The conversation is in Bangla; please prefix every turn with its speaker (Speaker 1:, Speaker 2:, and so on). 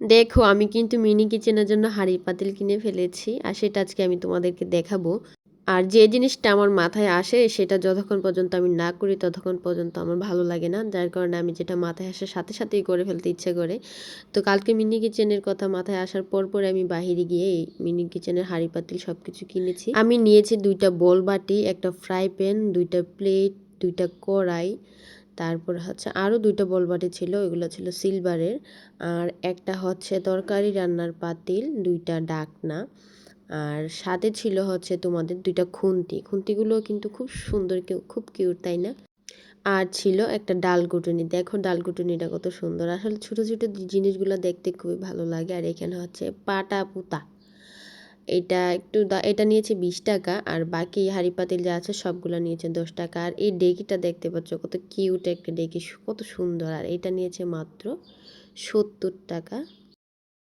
Speaker 1: দেখো আমি কিন্তু মিনি কিচেনের জন্য হাঁড়ি পাতিল কিনে ফেলেছি আর সেটা আজকে আমি তোমাদেরকে দেখাবো। আর যে জিনিসটা আমার মাথায় আসে সেটা যতক্ষণ পর্যন্ত আমি না করি ততক্ষণ পর্যন্ত আমার ভালো লাগে না, যার কারণে আমি যেটা মাথায় আসে সাথে সাথেই করে ফেলতে ইচ্ছে করে। তো কালকে মিনি কিচেনের কথা মাথায় আসার পর আমি বাহিরে গিয়ে এই মিনি কিচেনের হাঁড়ি পাতিল সব কিছু কিনেছি। আমি নিয়েছি 2টা বল বাটি, একটা ফ্রাই প্যান, 2টা প্লেট, 2টা কড়াই, তারপর হচ্ছে আরও 2টা বল বাটি ছিল, এগুলো ছিল সিলভারের। আর একটা হচ্ছে তরকারি রান্নার পাতিল, 2টা ডাকনা। আর সাথে ছিল হচ্ছে তোমাদের 2টা খুন্তি, খুন্তিগুলো কিন্তু খুব সুন্দর, খুব কিউট তাই না? আর ছিল একটা ডাল কুটুনি, দেখো ডাল কুটুনিটা কত সুন্দর, আসলে ছোট ছোট জিনিসগুলো দেখতে খুবই ভালো লাগে। আর এখানে হচ্ছে পাটা পুতা, এটা একটু এটা নিয়েছে 20 টাকা, আর বাকি হাঁড়ি পাতিল যা আছে সবগুলো নিয়েছে 10 টাকা। আর এই ডেকিটা দেখতে পাচ্ছ কত কিউট একটা ডেকি, কত সুন্দর, আর এটা নিয়েছে মাত্র 70 টাকা।